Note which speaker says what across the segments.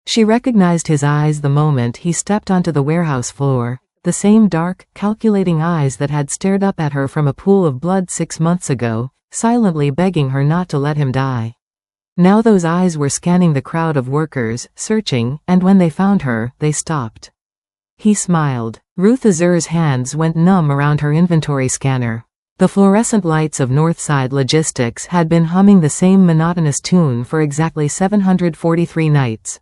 Speaker 1: She recognized his eyes the moment he stepped onto the warehouse floor, the same dark, calculating eyes that had stared up at her from a pool of blood 6 months ago, silently begging her not to let him die. Now those eyes were scanning the crowd of workers, searching, and when they found her, they stopped. He smiled. Ruth Azur's hands went numb around her inventory scanner. The fluorescent lights of Northside Logistics had been humming the same monotonous tune for exactly 743 nights.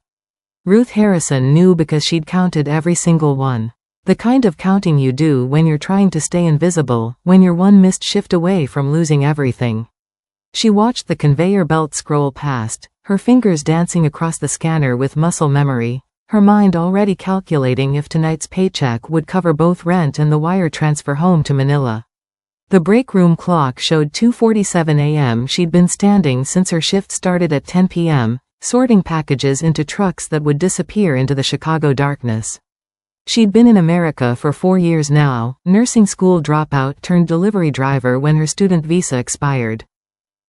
Speaker 1: Ruth Harrison knew because she'd counted every single one. The kind of counting you do when you're trying to stay invisible, when you're one missed shift away from losing everything. She watched the conveyor belt scroll past, her fingers dancing across the scanner with muscle memory, her mind already calculating if tonight's paycheck would cover both rent and the wire transfer home to Manila. The break room clock showed 2:47 a.m. She'd been standing since her shift started at 10 p.m., sorting packages into trucks that would disappear into the Chicago darkness. She'd been in America for 4 years now, nursing school dropout turned delivery driver when her student visa expired.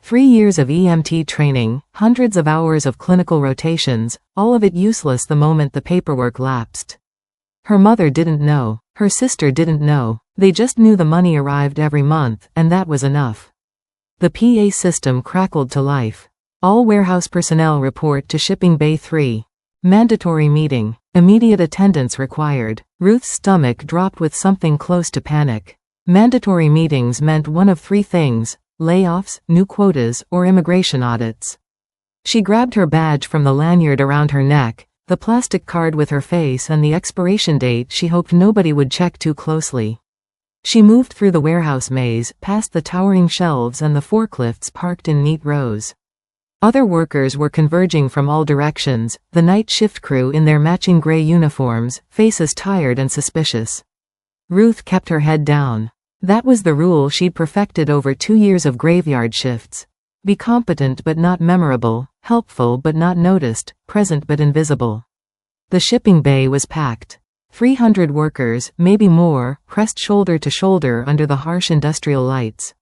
Speaker 1: 3 years of EMT training, hundreds of hours of clinical rotations, all of it useless the moment the paperwork lapsed. Her mother didn't know. Her sister didn't know. They just knew the money arrived every month, and that was enough. The PA system crackled to life. All warehouse personnel report to Shipping Bay 3. Mandatory meeting. Immediate attendance required. Ruth's stomach dropped with something close to panic. Mandatory meetings meant one of 3 things: layoffs, new quotas, or immigration audits. She grabbed her badge from the lanyard around her neck, the plastic card with her face and the expiration date she hoped nobody would check too closely. She moved through the warehouse maze, past the towering shelves and the forklifts parked in neat rows. Other workers were converging from all directions, the night shift crew in their matching gray uniforms, faces tired and suspicious. Ruth kept her head down. That was the rule she'd perfected over 2 years of graveyard shifts. Be competent but not memorable, helpful but not noticed, present but invisible. The shipping bay was packed. 300 workers, maybe more, pressed shoulder to shoulder under the harsh industrial lights.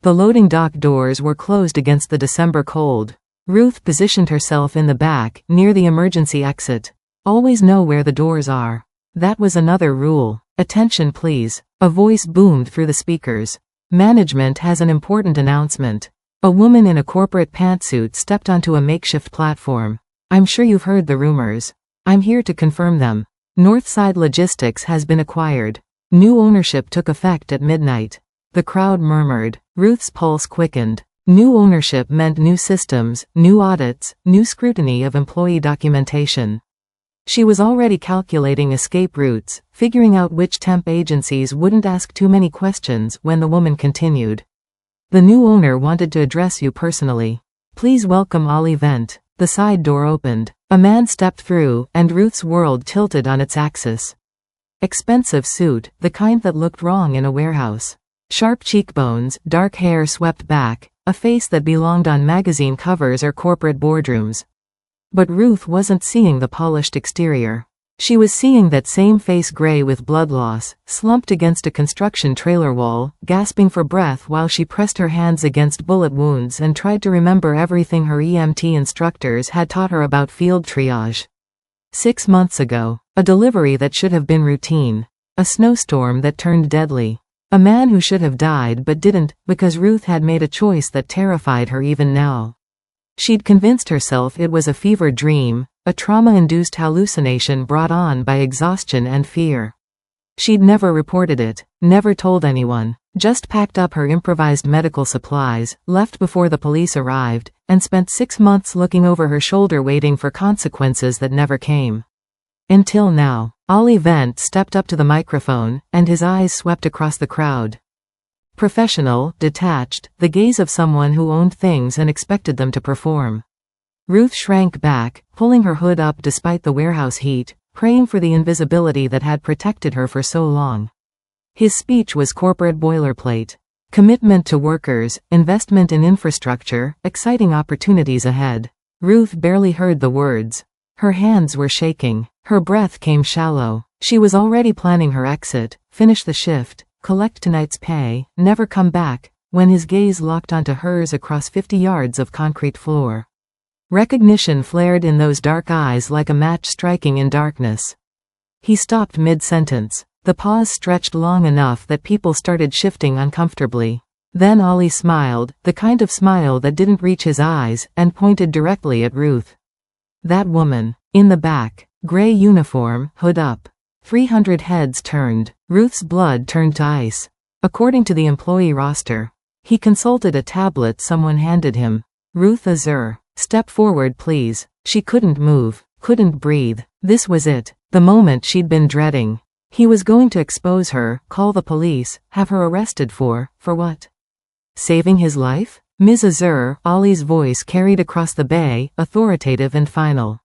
Speaker 1: The loading dock doors were closed against the December cold. Ruth positioned herself in the back, near the emergency exit. Always know where the doors are. That was another rule. Attention please. A voice boomed through the speakers. Management has an important announcement. A woman in a corporate pantsuit stepped onto a makeshift platform. I'm sure you've heard the rumors. I'm here to confirm them. Northside Logistics has been acquired. New ownership took effect at midnight. The crowd murmured. Ruth's pulse quickened. New ownership meant new systems, new audits, new scrutiny of employee documentation. She was already calculating escape routes, figuring out which temp agencies wouldn't ask too many questions when the woman continued. The new owner wanted to address you personally. Please welcome Ali Vent. The side door opened. A man stepped through, and Ruth's world tilted on its axis. Expensive suit, the kind that looked wrong in a warehouse. Sharp cheekbones, dark hair swept back, a face that belonged on magazine covers or corporate boardrooms. But Ruth wasn't seeing the polished exterior. She was seeing that same face gray with blood loss, slumped against a construction trailer wall, gasping for breath while she pressed her hands against bullet wounds and tried to remember everything her EMT instructors had taught her about field triage. 6 months ago, a delivery that should have been routine. A snowstorm that turned deadly. A man who should have died but didn't, because Ruth had made a choice that terrified her even now. She'd convinced herself it was a fever dream, a trauma-induced hallucination brought on by exhaustion and fear. She'd never reported it, never told anyone, just packed up her improvised medical supplies, left before the police arrived, and spent 6 months looking over her shoulder waiting for consequences that never came. Until now. Ali Vent stepped up to the microphone, and his eyes swept across the crowd. Professional, detached, the gaze of someone who owned things and expected them to perform. Ruth shrank back, pulling her hood up despite the warehouse heat, praying for the invisibility that had protected her for so long. His speech was corporate boilerplate. Commitment to workers, investment in infrastructure, exciting opportunities ahead. Ruth barely heard the words. Her hands were shaking. Her breath came shallow. She was already planning her exit, finish the shift, collect tonight's pay, never come back, when his gaze locked onto hers across 50 yards of concrete floor. Recognition flared in those dark eyes like a match striking in darkness. He stopped mid-sentence. The pause stretched long enough that people started shifting uncomfortably. Then Ollie smiled, the kind of smile that didn't reach his eyes, and pointed directly at Ruth. That woman. In the back. Gray uniform, hood up. 300 heads turned. Ruth's blood turned to ice. According to the employee roster. He consulted a tablet someone handed him. Ruth Azur. Step forward please. She couldn't move, couldn't breathe. This was it. The moment she'd been dreading. He was going to expose her, call the police, have her arrested for what? Saving his life? Ms. Azur, Ollie's voice carried across the bay, authoritative and final.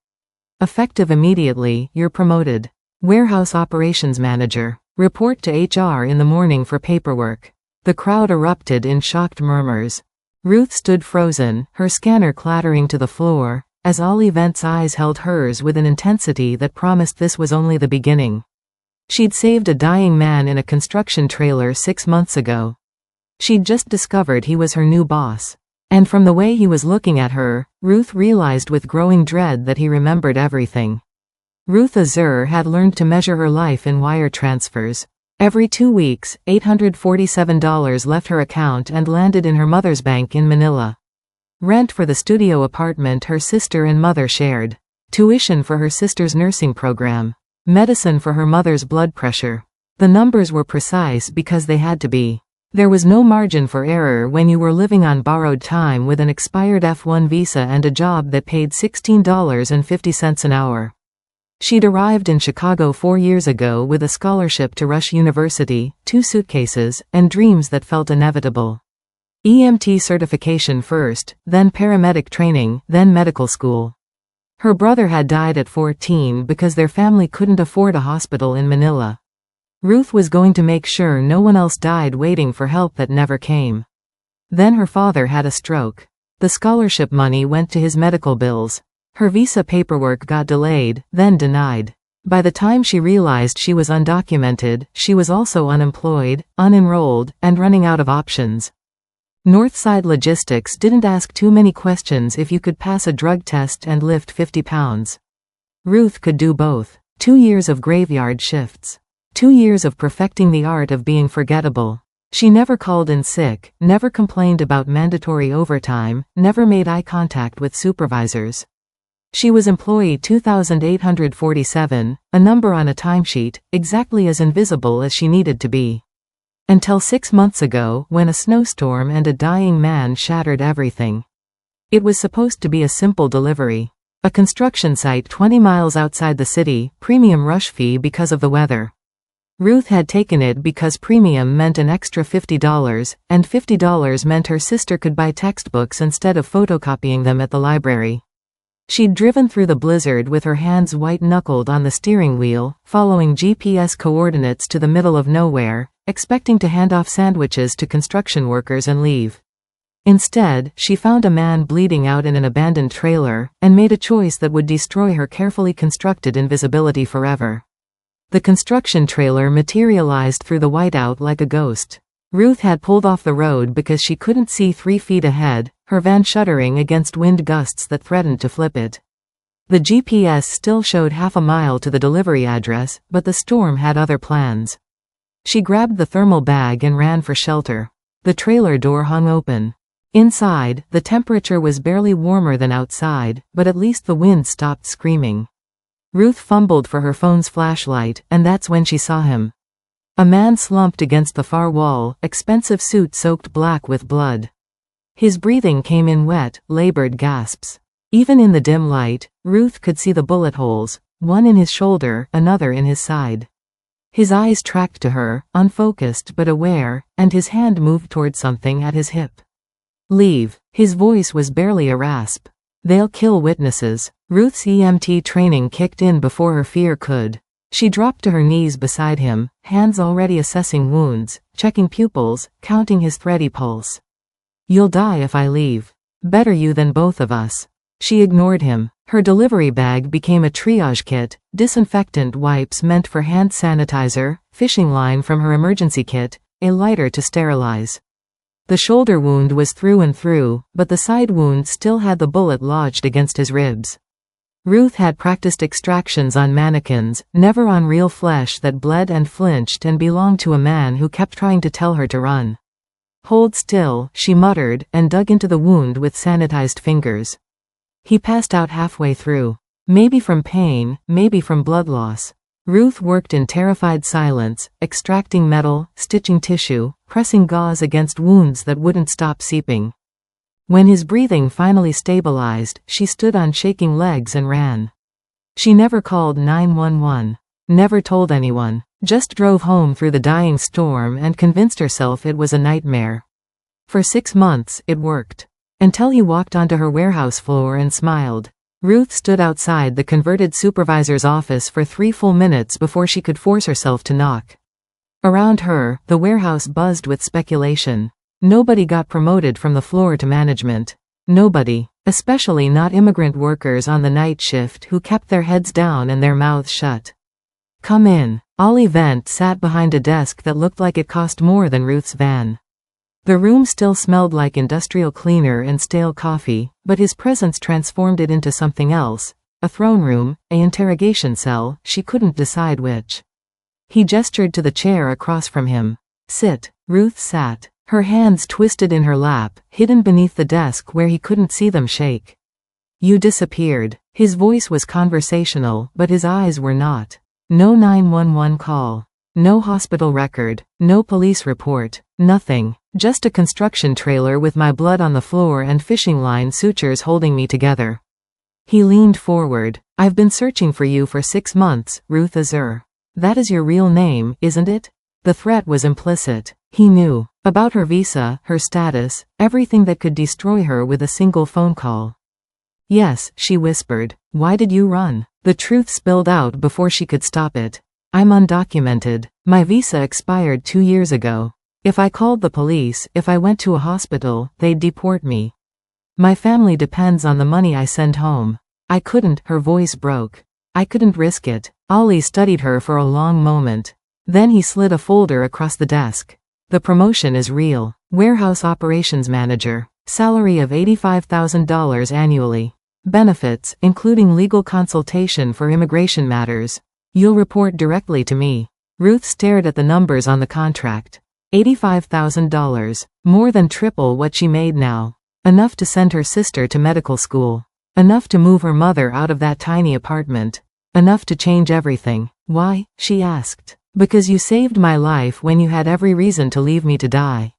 Speaker 1: Effective immediately, you're promoted. Warehouse operations manager. Report to HR in the morning for paperwork. The crowd erupted in shocked murmurs. Ruth stood frozen, her scanner clattering to the floor, as Ollie Vent's eyes held hers with an intensity that promised this was only the beginning. She'd saved a dying man in a construction trailer 6 months ago. She'd just discovered he was her new boss. And from the way he was looking at her, Ruth realized with growing dread that he remembered everything. Ruth Azur had learned to measure her life in wire transfers. Every 2 weeks, $847 left her account and landed in her mother's bank in Manila. Rent for the studio apartment her sister and mother shared. Tuition for her sister's nursing program. Medicine for her mother's blood pressure. The numbers were precise because they had to be. There was no margin for error when you were living on borrowed time with an expired F1 visa and a job that paid $16.50 an hour. She'd arrived in Chicago 4 years ago with a scholarship to Rush University, 2 suitcases, and dreams that felt inevitable. EMT certification first, then paramedic training, then medical school. Her brother had died at 14 because their family couldn't afford a hospital in Manila. Ruth was going to make sure no one else died waiting for help that never came. Then her father had a stroke. The scholarship money went to his medical bills. Her visa paperwork got delayed, then denied. By the time she realized she was undocumented, she was also unemployed, unenrolled, and running out of options. Northside Logistics didn't ask too many questions if you could pass a drug test and lift 50 pounds. Ruth could do both. 2 years of graveyard shifts. 2 years of perfecting the art of being forgettable. She never called in sick, never complained about mandatory overtime, never made eye contact with supervisors. She was employee 2847, a number on a timesheet, exactly as invisible as she needed to be. Until 6 months ago, when a snowstorm and a dying man shattered everything. It was supposed to be a simple delivery. A construction site 20 miles outside the city, premium rush fee because of the weather. Ruth had taken it because premium meant an extra $50, and $50 meant her sister could buy textbooks instead of photocopying them at the library. She'd driven through the blizzard with her hands white-knuckled on the steering wheel, following GPS coordinates to the middle of nowhere, expecting to hand off sandwiches to construction workers and leave. Instead, she found a man bleeding out in an abandoned trailer, and made a choice that would destroy her carefully constructed invisibility forever. The construction trailer materialized through the whiteout like a ghost. Ruth had pulled off the road because she couldn't see 3 feet ahead, her van shuddering against wind gusts that threatened to flip it. The GPS still showed half a mile to the delivery address, but the storm had other plans. She grabbed the thermal bag and ran for shelter. The trailer door hung open. Inside, the temperature was barely warmer than outside, but at least the wind stopped screaming. Ruth fumbled for her phone's flashlight, and that's when she saw him. A man slumped against the far wall, expensive suit soaked black with blood. His breathing came in wet, labored gasps. Even in the dim light, Ruth could see the bullet holes, one in his shoulder, another in his side. His eyes tracked to her, unfocused but aware, and his hand moved toward something at his hip. Leave. His voice was barely a rasp. They'll kill witnesses. Ruth's EMT training kicked in before her fear could. She dropped to her knees beside him, hands already assessing wounds, checking pupils, counting his thready pulse. You'll die if I leave. Better you than both of us. She ignored him. Her delivery bag became a triage kit, disinfectant wipes meant for hand sanitizer, fishing line from her emergency kit, a lighter to sterilize. The shoulder wound was through and through, but the side wound still had the bullet lodged against his ribs. Ruth had practiced extractions on mannequins, never on real flesh that bled and flinched and belonged to a man who kept trying to tell her to run. "Hold still," she muttered, and dug into the wound with sanitized fingers. He passed out halfway through. Maybe from pain, maybe from blood loss. Ruth worked in terrified silence, extracting metal, stitching tissue, pressing gauze against wounds that wouldn't stop seeping. When his breathing finally stabilized, she stood on shaking legs and ran. She never called 911. Never told anyone. Just drove home through the dying storm and convinced herself it was a nightmare. For 6 months, it worked. Until he walked onto her warehouse floor and smiled. Ruth stood outside the converted supervisor's office for 3 full minutes before she could force herself to knock. Around her, the warehouse buzzed with speculation. Nobody got promoted from the floor to management. Nobody, especially not immigrant workers on the night shift who kept their heads down and their mouths shut. "Come in." Ollie Vent sat behind a desk that looked like it cost more than Ruth's van. The room still smelled like industrial cleaner and stale coffee, but his presence transformed it into something else. A throne room, an interrogation cell, she couldn't decide which. He gestured to the chair across from him. "Sit." Ruth sat. Her hands twisted in her lap, hidden beneath the desk where he couldn't see them shake. "You disappeared." His voice was conversational, but his eyes were not. No 911 call. No hospital record. No police report. Nothing. Just a construction trailer with my blood on the floor and fishing line sutures holding me together. He leaned forward. "I've been searching for you for 6 months, Ruth Azur. That is your real name, isn't it?" The threat was implicit. He knew. About her visa, her status, everything that could destroy her with a single phone call. "Yes," she whispered. "Why did you run?" The truth spilled out before she could stop it. "I'm undocumented. My visa expired 2 years ago. If I called the police, if I went to a hospital, they'd deport me. My family depends on the money I send home. I couldn't." Her voice broke. "I couldn't risk it." Ollie studied her for a long moment. Then he slid a folder across the desk. "The promotion is real. Warehouse operations manager. Salary of $85,000 annually. Benefits, including legal consultation for immigration matters. You'll report directly to me." Ruth stared at the numbers on the contract. $85,000. More than triple what she made now. Enough to send her sister to medical school. Enough to move her mother out of that tiny apartment. Enough to change everything. "Why?" she asked. "Because you saved my life when you had every reason to leave me to die."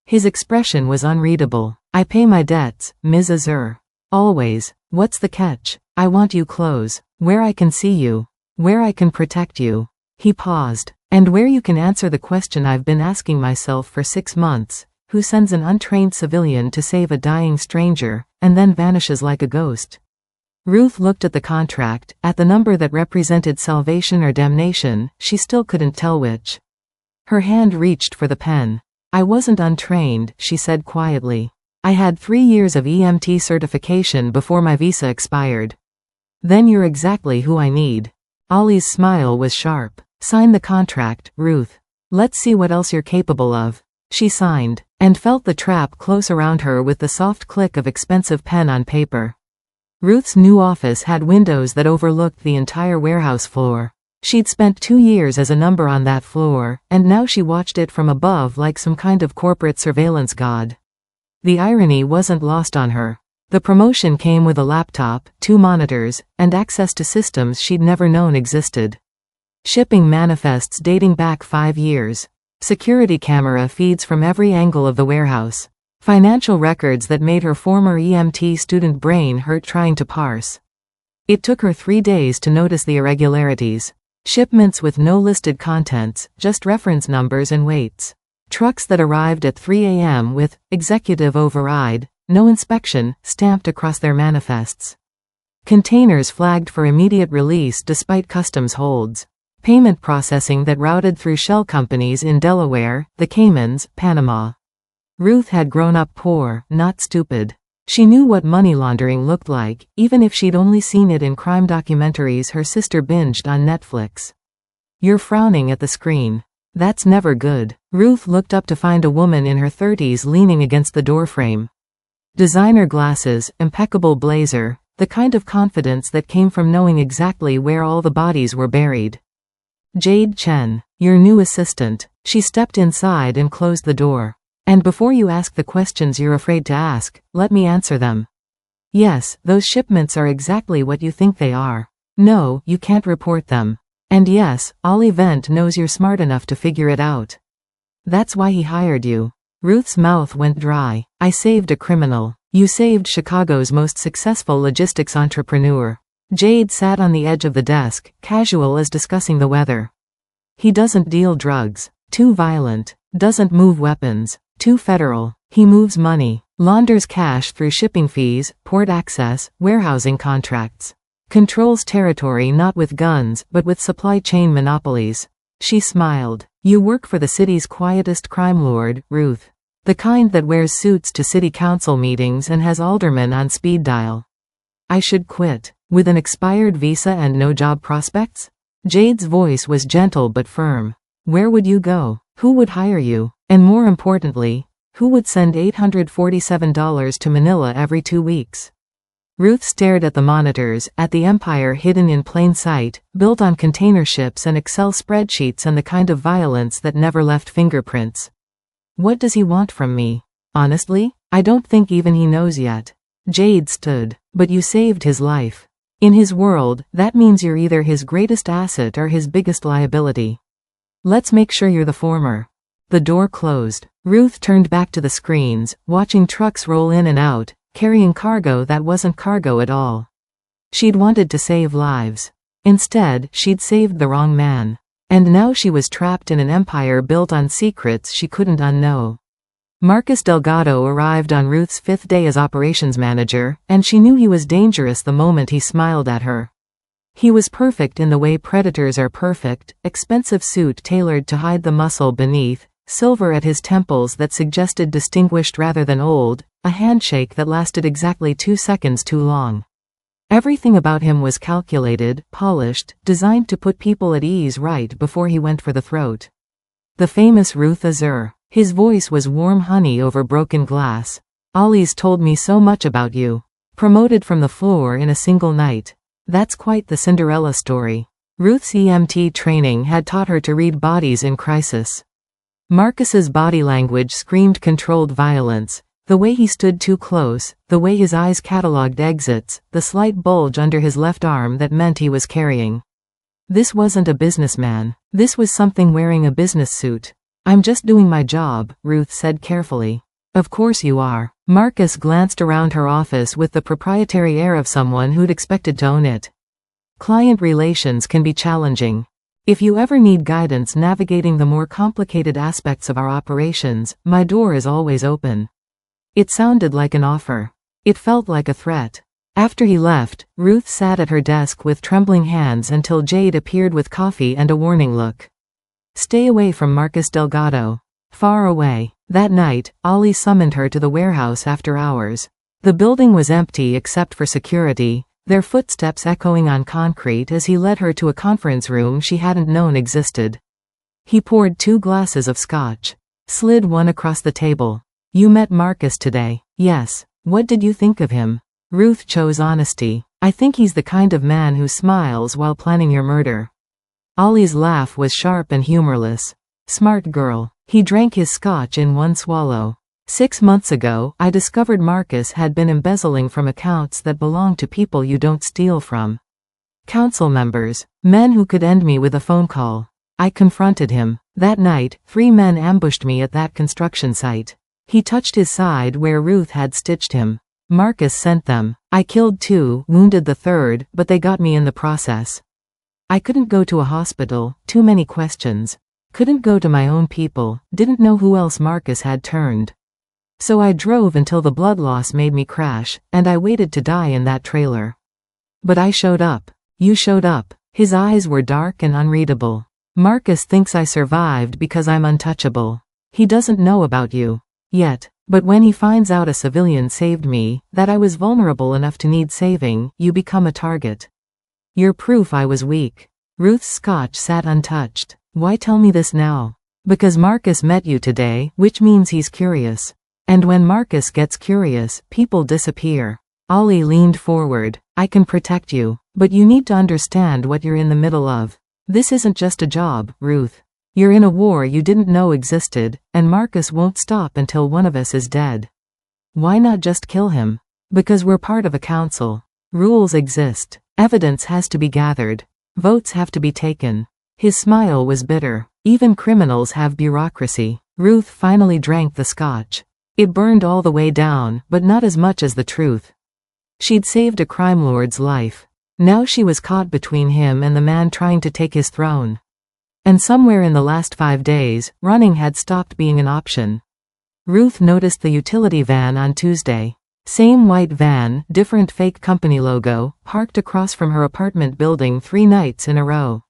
Speaker 1: His expression was unreadable. "I pay my debts, Ms. Azur. Always. What's the catch? I want you close. Where I can see you. Where I can protect you." He paused. "And where you can answer the question I've been asking myself for 6 months. Who sends an untrained civilian to save a dying stranger, and then vanishes like a ghost?" Ruth looked at the contract, at the number that represented salvation or damnation. She still couldn't tell which. Her hand reached for the pen. "I wasn't untrained," she said quietly. "I had 3 years of EMT certification before my visa expired." "Then you're exactly who I need." Ollie's smile was sharp. "Sign the contract, Ruth. Let's see what else you're capable of." She signed, and felt the trap close around her with the soft click of expensive pen on paper. Ruth's new office had windows that overlooked the entire warehouse floor. She'd spent 2 years as a number on that floor, and now she watched it from above like some kind of corporate surveillance god. The irony wasn't lost on her. The promotion came with a laptop, 2 monitors, and access to systems she'd never known existed. Shipping manifests dating back 5 years. Security camera feeds from every angle of the warehouse. Financial records that made her former EMT student brain hurt trying to parse. It took her 3 days to notice the irregularities. Shipments with no listed contents, just reference numbers and weights. Trucks that arrived at 3 a.m. with executive override, no inspection, stamped across their manifests. Containers flagged for immediate release despite customs holds. Payment processing that routed through shell companies in Delaware, the Caymans, Panama. Ruth had grown up poor, not stupid. She knew what money laundering looked like, even if she'd only seen it in crime documentaries her sister binged on Netflix. "You're frowning at the screen." That's never good. Ruth looked up to find a woman in her 30s leaning against the doorframe. Designer glasses, impeccable blazer, the kind of confidence that came from knowing exactly where all the bodies were buried. Jade Chen, your new assistant. She stepped inside and closed the door. And before you ask the questions you're afraid to ask, let me answer them. Yes, those shipments are exactly what you think they are. No, you can't report them. And yes, Ollie Vent knows you're smart enough to figure it out. That's why he hired you. Ruth's mouth went dry. I saved a criminal. You saved Chicago's most successful logistics entrepreneur. Jade sat on the edge of the desk, casual as discussing the weather. He doesn't deal drugs. Too violent. Doesn't move weapons. Too federal. He moves money. Launders cash through shipping fees, port access, warehousing contracts. Controls territory not with guns, but with supply chain monopolies. She smiled. You work for the city's quietest crime lord, Ruth. The kind that wears suits to city council meetings and has aldermen on speed dial. I should quit. With an expired visa and no job prospects? Jade's voice was gentle but firm. Where would you go? Who would hire you? And more importantly, who would send $847 to Manila every 2 weeks? Ruth stared at the monitors, at the empire hidden in plain sight, built on container ships and Excel spreadsheets and the kind of violence that never left fingerprints. What does he want from me? Honestly, I don't think even he knows yet. Jade stood. But you saved his life. In his world, that means you're either his greatest asset or his biggest liability. Let's make sure you're the former. The door closed. Ruth turned back to the screens, watching trucks roll in and out, carrying cargo that wasn't cargo at all. She'd wanted to save lives. Instead, she'd saved the wrong man. And now she was trapped in an empire built on secrets she couldn't unknow. Marcus Delgado arrived on Ruth's 5th day as operations manager, and she knew he was dangerous the moment he smiled at her. He was perfect in the way predators are perfect, expensive suit tailored to hide the muscle beneath, silver at his temples that suggested distinguished rather than old, a handshake that lasted exactly 2 seconds too long. Everything about him was calculated, polished, designed to put people at ease right before he went for the throat. The famous Ruth Azur. His voice was warm honey over broken glass. Ollie's told me so much about you. Promoted from the floor in a single night. That's quite the Cinderella story. Ruth's EMT training had taught her to read bodies in crisis. Marcus's body language screamed controlled violence. The way he stood too close, the way his eyes catalogued exits, the slight bulge under his left arm that meant he was carrying. This wasn't a businessman. This was something wearing a business suit. I'm just doing my job, Ruth said carefully. Of course you are. Marcus glanced around her office with the proprietary air of someone who'd expected to own it. Client relations can be challenging. If you ever need guidance navigating the more complicated aspects of our operations, my door is always open. It sounded like an offer. It felt like a threat. After he left, Ruth sat at her desk with trembling hands until Jade appeared with coffee and a warning look. Stay away from Marcus Delgado. Far away. That night, Ollie summoned her to the warehouse after hours. The building was empty except for security, their footsteps echoing on concrete as he led her to a conference room she hadn't known existed. He poured 2 glasses of scotch. Slid one across the table. You met Marcus today. Yes. What did you think of him? Ruth chose honesty. I think he's the kind of man who smiles while planning your murder. Ollie's laugh was sharp and humorless. Smart girl. He drank his scotch in one swallow. 6 months ago, I discovered Marcus had been embezzling from accounts that belonged to people you don't steal from. Council members. Men who could end me with a phone call. I confronted him. That night, 3 men ambushed me at that construction site. He touched his side where Ruth had stitched him. Marcus sent them. I killed 2, wounded the 3rd, but they got me in the process. I couldn't go to a hospital, too many questions. Couldn't go to my own people, didn't know who else Marcus had turned. So I drove until the blood loss made me crash, and I waited to die in that trailer. But I showed up. You showed up. His eyes were dark and unreadable. Marcus thinks I survived because I'm untouchable. He doesn't know about you. Yet. But when he finds out a civilian saved me, that I was vulnerable enough to need saving, you become a target. You're proof I was weak. Ruth's scotch sat untouched. Why tell me this now? Because Marcus met you today, which means he's curious. And when Marcus gets curious, people disappear. Ollie leaned forward. I can protect you, but you need to understand what you're in the middle of. This isn't just a job, Ruth. You're in a war you didn't know existed, and Marcus won't stop until one of us is dead. Why not just kill him? Because we're part of a council. Rules exist. Evidence has to be gathered. Votes have to be taken. His smile was bitter. Even criminals have bureaucracy. Ruth finally drank the scotch. It burned all the way down, but not as much as the truth. She'd saved a crime lord's life. Now she was caught between him and the man trying to take his throne. And somewhere in the last 5 days, running had stopped being an option. Ruth noticed the utility van on Tuesday. Same white van, different fake company logo, parked across from her apartment building 3 nights in a row.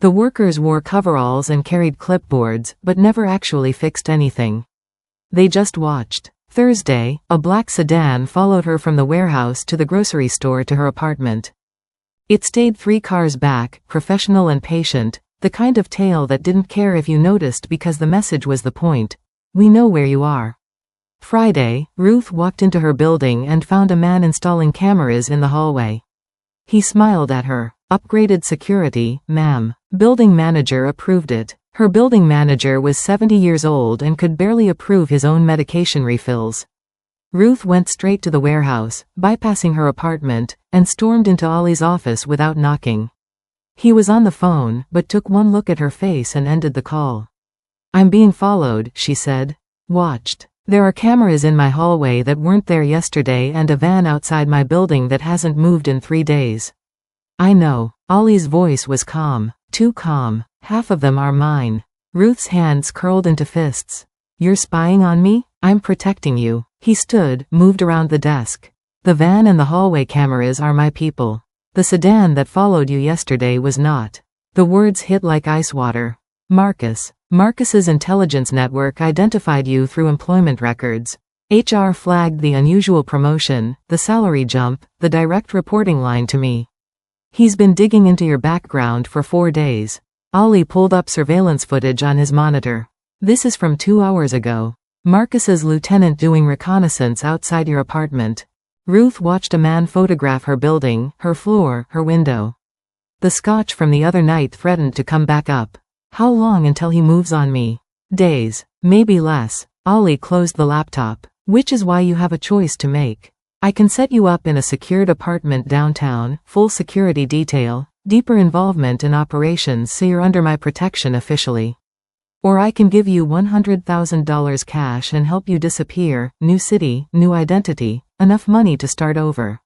Speaker 1: The workers wore coveralls and carried clipboards, but never actually fixed anything. They just watched. Thursday, a black sedan followed her from the warehouse to the grocery store to her apartment. It stayed 3 cars back, professional and patient, the kind of tail that didn't care if you noticed because the message was the point. We know where you are. Friday, Ruth walked into her building and found a man installing cameras in the hallway. He smiled at her. Upgraded security, ma'am. Building manager approved it. Her building manager was 70 years old and could barely approve his own medication refills. Ruth went straight to the warehouse, bypassing her apartment, and stormed into Ollie's office without knocking. He was on the phone, but took one look at her face and ended the call. I'm being followed, she said. Watched. There are cameras in my hallway that weren't there yesterday and a van outside my building that hasn't moved in 3 days. I know. Ollie's voice was calm. Too calm. Half of them are mine. Ruth's hands curled into fists. You're spying on me? I'm protecting you. He stood, moved around the desk. The van and the hallway cameras are my people. The sedan that followed you yesterday was not. The words hit like ice water. Marcus's intelligence network identified you through employment records. HR flagged the unusual promotion, the salary jump, the direct reporting line to me. He's been digging into your background for 4 days. Ollie pulled up surveillance footage on his monitor. This is from 2 hours ago. Marcus's lieutenant doing reconnaissance outside your apartment. Ruth watched a man photograph her building, her floor, her window. The scotch from the other night threatened to come back up. How long until he moves on me? Days. Maybe less. Ollie closed the laptop. Which is why you have a choice to make. I can set you up in a secured apartment downtown, full security detail, deeper involvement in operations so you're under my protection officially. Or I can give you $100,000 cash and help you disappear, new city, new identity, enough money to start over.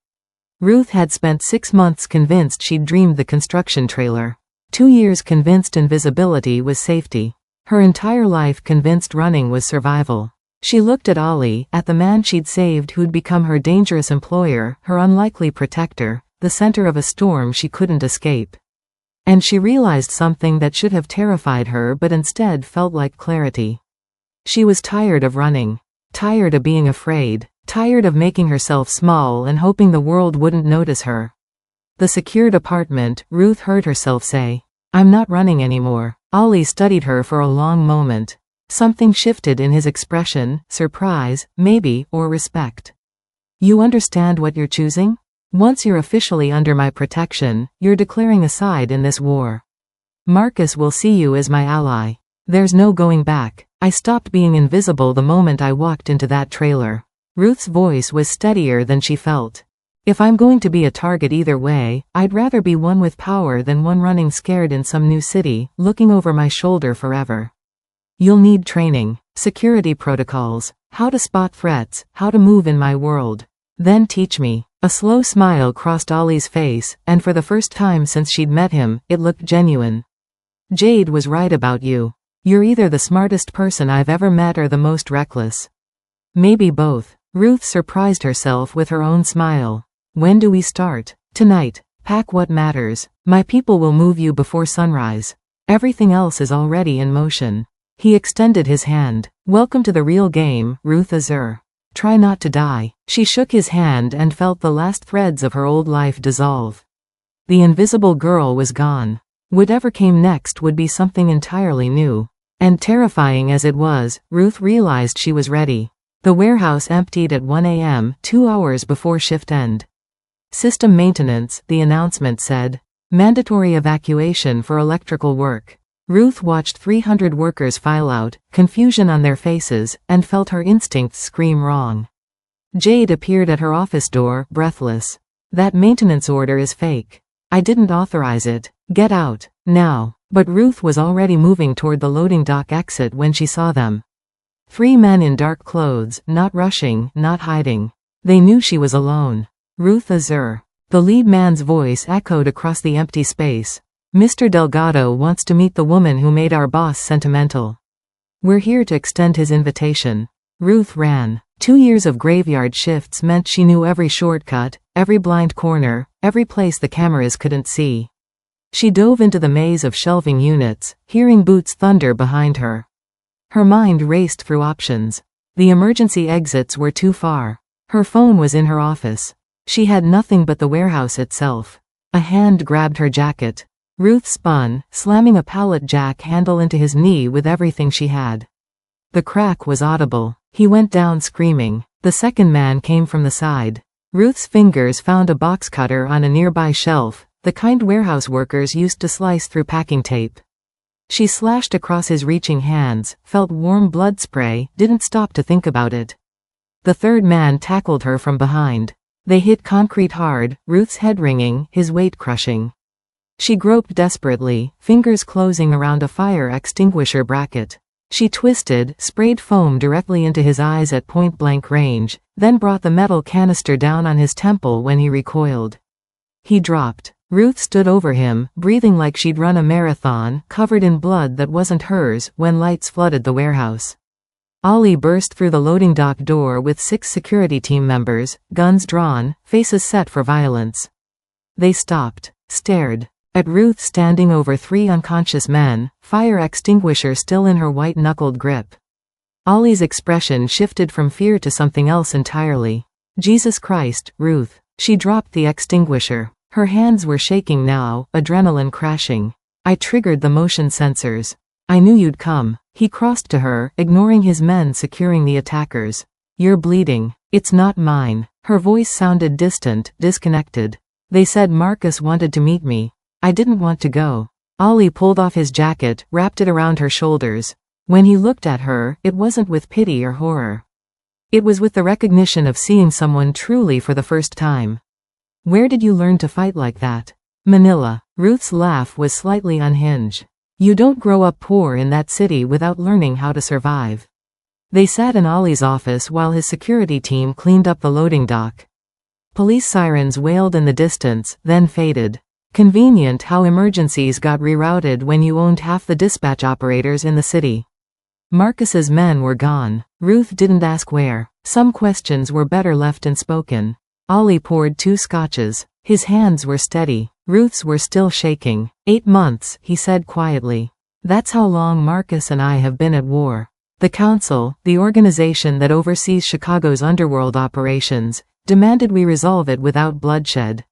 Speaker 1: Ruth had spent 6 months convinced she'd dreamed the construction trailer. 2 years convinced invisibility was safety. Her entire life convinced running was survival. She looked at Ollie, at the man she'd saved who'd become her dangerous employer, her unlikely protector, the center of a storm she couldn't escape. And she realized something that should have terrified her but instead felt like clarity. She was tired of running. Tired of being afraid. Tired of making herself small and hoping the world wouldn't notice her. The secured apartment, Ruth heard herself say. I'm not running anymore. Ollie studied her for a long moment. Something shifted in his expression, surprise, maybe, or respect. You understand what you're choosing? Once you're officially under my protection, you're declaring a side in this war. Marcus will see you as my ally. There's no going back. I stopped being invisible the moment I walked into that trailer. Ruth's voice was steadier than she felt. If I'm going to be a target either way, I'd rather be one with power than one running scared in some new city, looking over my shoulder forever. You'll need training, security protocols, how to spot threats, how to move in my world. Then teach me. A slow smile crossed Ollie's face, and for the first time since she'd met him, it looked genuine. Jade was right about you. You're either the smartest person I've ever met or the most reckless. Maybe both. Ruth surprised herself with her own smile. When do we start? Tonight. Pack what matters. My people will move you before sunrise. Everything else is already in motion. He extended his hand. Welcome to the real game, Ruth Azur. Try not to die. She shook his hand and felt the last threads of her old life dissolve. The invisible girl was gone. Whatever came next would be something entirely new. And terrifying as it was, Ruth realized she was ready. The warehouse emptied at 1 a.m., 2 hours before shift end. System maintenance, the announcement said. Mandatory evacuation for electrical work. Ruth watched 300 workers file out, confusion on their faces, and felt her instincts scream wrong. Jade appeared at her office door, breathless. That maintenance order is fake. I didn't authorize it. Get out, now. But Ruth was already moving toward the loading dock exit when she saw them. 3 men in dark clothes, not rushing, not hiding. They knew she was alone. Ruth Azur. The lead man's voice echoed across the empty space. Mr. Delgado wants to meet the woman who made our boss sentimental. We're here to extend his invitation. Ruth ran. 2 years of graveyard shifts meant she knew every shortcut, every blind corner, every place the cameras couldn't see. She dove into the maze of shelving units, hearing boots thunder behind her. Her mind raced through options. The emergency exits were too far. Her phone was in her office. She had nothing but the warehouse itself. A hand grabbed her jacket. Ruth spun, slamming a pallet jack handle into his knee with everything she had. The crack was audible. He went down screaming. The second man came from the side. Ruth's fingers found a box cutter on a nearby shelf, the kind warehouse workers used to slice through packing tape. She slashed across his reaching hands, felt warm blood spray, didn't stop to think about it. The third man tackled her from behind. They hit concrete hard, Ruth's head ringing, his weight crushing. She groped desperately, fingers closing around a fire extinguisher bracket. She twisted, sprayed foam directly into his eyes at point-blank range, then brought the metal canister down on his temple when he recoiled. He dropped. Ruth stood over him, breathing like she'd run a marathon, covered in blood that wasn't hers, when lights flooded the warehouse. Ollie burst through the loading dock door with 6 security team members, guns drawn, faces set for violence. They stopped, stared at Ruth standing over 3 unconscious men, fire extinguisher still in her white-knuckled grip. Ollie's expression shifted from fear to something else entirely. Jesus Christ, Ruth. She dropped the extinguisher. Her hands were shaking now, adrenaline crashing. I triggered the motion sensors. I knew you'd come. He crossed to her, ignoring his men securing the attackers. You're bleeding. It's not mine. Her voice sounded distant, disconnected. They said Marcus wanted to meet me. I didn't want to go. Ollie pulled off his jacket, wrapped it around her shoulders. When he looked at her, it wasn't with pity or horror. It was with the recognition of seeing someone truly for the first time. Where did you learn to fight like that? Manila. Ruth's laugh was slightly unhinged. You don't grow up poor in that city without learning how to survive. They sat in Ollie's office while his security team cleaned up the loading dock. Police sirens wailed in the distance, then faded. Convenient how emergencies got rerouted when you owned half the dispatch operators in the city. Marcus's men were gone. Ruth didn't ask where. Some questions were better left unspoken. Ollie poured 2 scotches. His hands were steady. Ruth's were still shaking. 8 months, he said quietly. That's how long Marcus and I have been at war. The council, the organization that oversees Chicago's underworld operations, demanded we resolve it without bloodshed.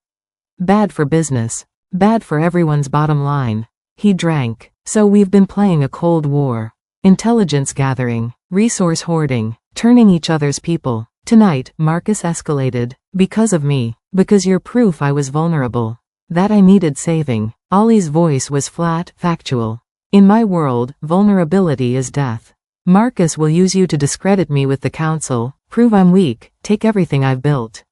Speaker 1: Bad for business. Bad for everyone's bottom line. He drank. So we've been playing a cold war. Intelligence gathering. Resource hoarding. Turning each other's people. Tonight, Marcus escalated. Because of me. Because you're proof I was vulnerable. That I needed saving. Ollie's voice was flat, factual. In my world, vulnerability is death. Marcus will use you to discredit me with the council, prove I'm weak, take everything I've built.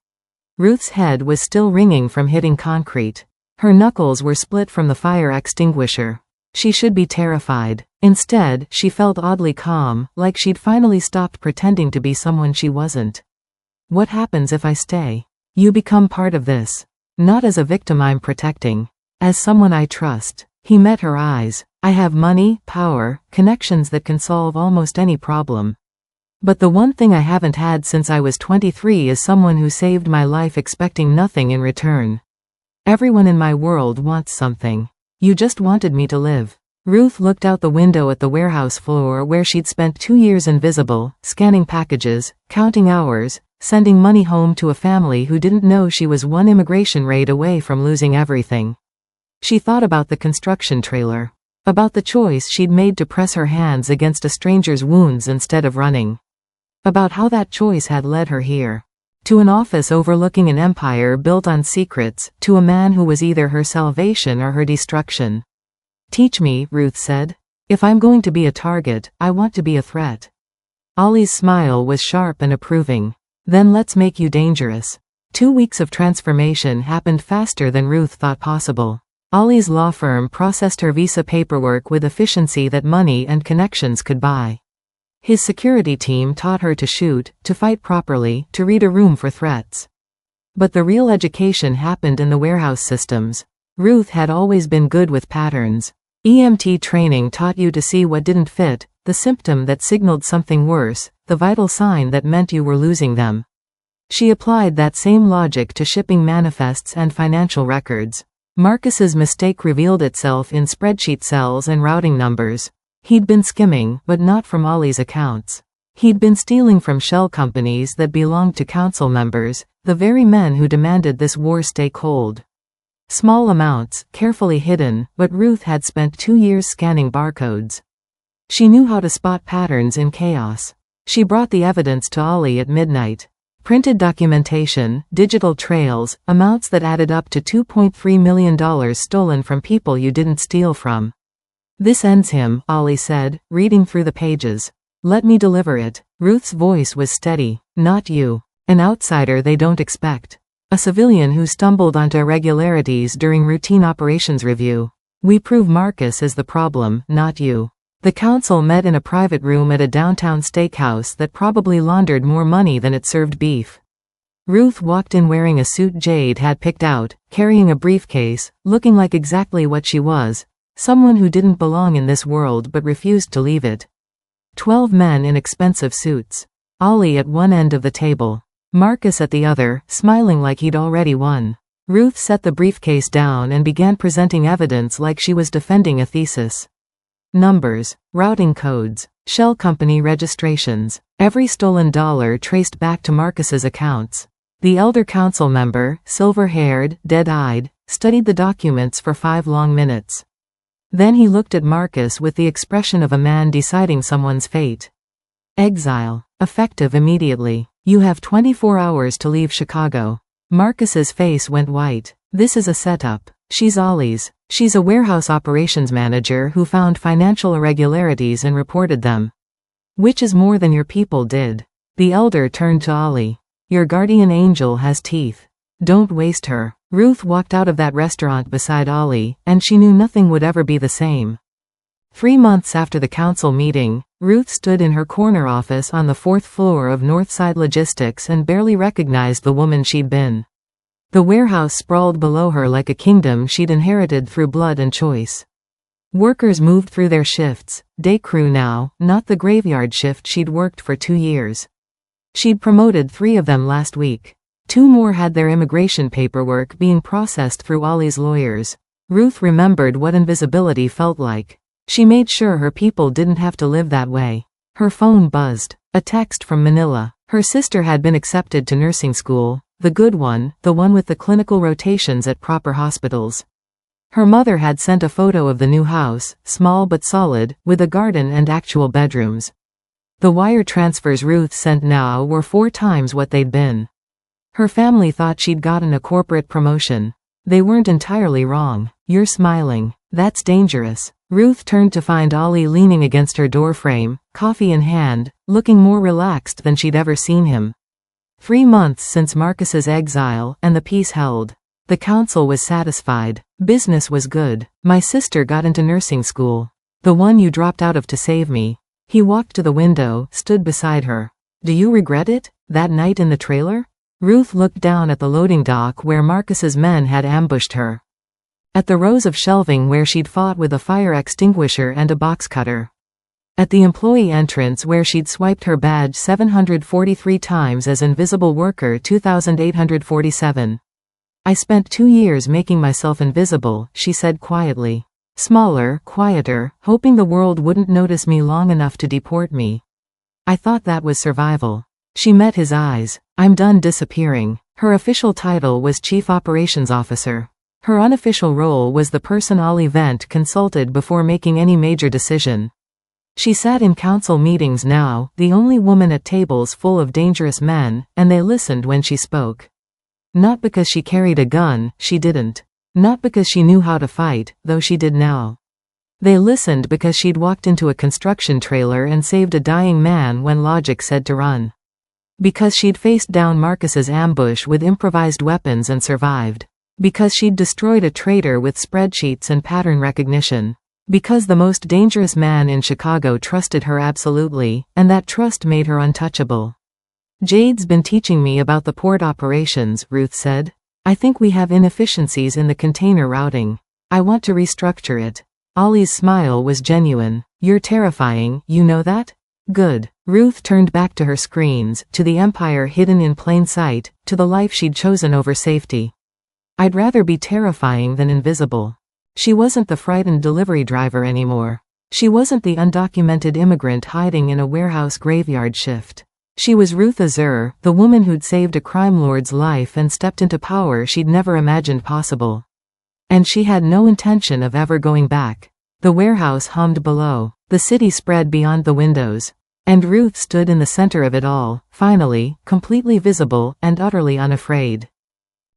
Speaker 1: Ruth's head was still ringing from hitting concrete. Her knuckles were split from the fire extinguisher. She should be terrified. Instead, she felt oddly calm, like she'd finally stopped pretending to be someone she wasn't. What happens if I stay? You become part of this. Not as a victim I'm protecting. As someone I trust. He met her eyes. I have money, power, connections that can solve almost any problem. But the one thing I haven't had since I was 23 is someone who saved my life expecting nothing in return. Everyone in my world wants something. You just wanted me to live. Ruth looked out the window at the warehouse floor where she'd spent 2 years invisible, scanning packages, counting hours, sending money home to a family who didn't know she was one immigration raid away from losing everything. She thought about the construction trailer. About the choice she'd made to press her hands against a stranger's wounds instead of running. About how that choice had led her here. To an office overlooking an empire built on secrets, to a man who was either her salvation or her destruction. "Teach me," Ruth said. "If I'm going to be a target, I want to be a threat." Ollie's smile was sharp and approving. "Then let's make you dangerous." 2 weeks of transformation happened faster than Ruth thought possible. Ollie's law firm processed her visa paperwork with efficiency that money and connections could buy. His security team taught her to shoot, to fight properly, to read a room for threats. But the real education happened in the warehouse systems. Ruth had always been good with patterns. EMT training taught you to see what didn't fit, the symptom that signaled something worse, the vital sign that meant you were losing them. She applied that same logic to shipping manifests and financial records. Marcus's mistake revealed itself in spreadsheet cells and routing numbers. He'd been skimming, but not from Ollie's accounts. He'd been stealing from shell companies that belonged to council members, the very men who demanded this war stay cold. Small amounts, carefully hidden, but Ruth had spent 2 years scanning barcodes. She knew how to spot patterns in chaos. She brought the evidence to Ollie at midnight. Printed documentation, digital trails, amounts that added up to $2.3 million stolen from people you didn't steal from. "This ends him," Ollie said, reading through the pages. "Let me deliver it." Ruth's voice was steady. "Not you. An outsider they don't expect. A civilian who stumbled onto irregularities during routine operations review. We prove Marcus is the problem, not you." The council met in a private room at a downtown steakhouse that probably laundered more money than it served beef. Ruth walked in wearing a suit Jade had picked out, carrying a briefcase, looking like exactly what she was. Someone who didn't belong in this world but refused to leave it. 12 men in expensive suits. Ollie at one end of the table. Marcus at the other, smiling like he'd already won. Ruth set the briefcase down and began presenting evidence like she was defending a thesis. Numbers, routing codes, shell company registrations. Every stolen dollar traced back to Marcus's accounts. The elder council member, silver-haired, dead-eyed, studied the documents for 5 long minutes. Then he looked at Marcus with the expression of a man deciding someone's fate. "Exile. Effective immediately. You have 24 hours to leave Chicago." Marcus's face went white. "This is a setup. She's Ollie's. She's a warehouse operations manager who found financial irregularities and reported them. Which is more than your people did." The elder turned to Ollie. "Your guardian angel has teeth. Don't waste her." Ruth walked out of that restaurant beside Ollie, and she knew nothing would ever be the same. 3 months after the council meeting, Ruth stood in her corner office on the 4th floor of Northside Logistics and barely recognized the woman she'd been. The warehouse sprawled below her like a kingdom she'd inherited through blood and choice. Workers moved through their shifts, day crew now, not the graveyard shift she'd worked for 2 years. She'd promoted 3 of them last week. 2 more had their immigration paperwork being processed through Ollie's lawyers. Ruth remembered what invisibility felt like. She made sure her people didn't have to live that way. Her phone buzzed. A text from Manila. Her sister had been accepted to nursing school, the good one, the one with the clinical rotations at proper hospitals. Her mother had sent a photo of the new house, small but solid, with a garden and actual bedrooms. The wire transfers Ruth sent now were 4 times what they'd been. Her family thought she'd gotten a corporate promotion. They weren't entirely wrong. "You're smiling. That's dangerous." Ruth turned to find Ollie leaning against her doorframe, coffee in hand, looking more relaxed than she'd ever seen him. 3 months since Marcus's exile, and the peace held. The council was satisfied. Business was good. "My sister got into nursing school. The one you dropped out of to save me." He walked to the window, stood beside her. "Do you regret it? That night in the trailer?" Ruth looked down at the loading dock where Marcus's men had ambushed her. At the rows of shelving where she'd fought with a fire extinguisher and a box cutter. At the employee entrance where she'd swiped her badge 743 times as invisible worker 2847. "I spent 2 years making myself invisible," she said quietly. "Smaller, quieter, hoping the world wouldn't notice me long enough to deport me. I thought that was survival." She met his eyes. "I'm done disappearing." Her official title was Chief Operations Officer. Her unofficial role was the personal event consulted before making any major decision. She sat in council meetings now, the only woman at tables full of dangerous men, and they listened when she spoke. Not because she carried a gun, she didn't. Not because she knew how to fight, though she did now. They listened because she'd walked into a construction trailer and saved a dying man when logic said to run. Because she'd faced down Marcus's ambush with improvised weapons and survived. Because she'd destroyed a traitor with spreadsheets and pattern recognition. Because the most dangerous man in Chicago trusted her absolutely, and that trust made her untouchable. Jade's been teaching me about the port operations, Ruth said. I think we have inefficiencies in the container routing. I want to restructure it. Ollie's smile was genuine. You're terrifying, you know that? Good. Ruth turned back to her screens, to the empire hidden in plain sight, to the life she'd chosen over safety. I'd rather be terrifying than invisible. She wasn't the frightened delivery driver anymore. She wasn't the undocumented immigrant hiding in a warehouse graveyard shift. She was Ruth Azur, the woman who'd saved a crime lord's life and stepped into power she'd never imagined possible. And she had no intention of ever going back. The warehouse hummed below. The city spread beyond the windows. And Ruth stood in the center of it all, finally, completely visible and utterly unafraid.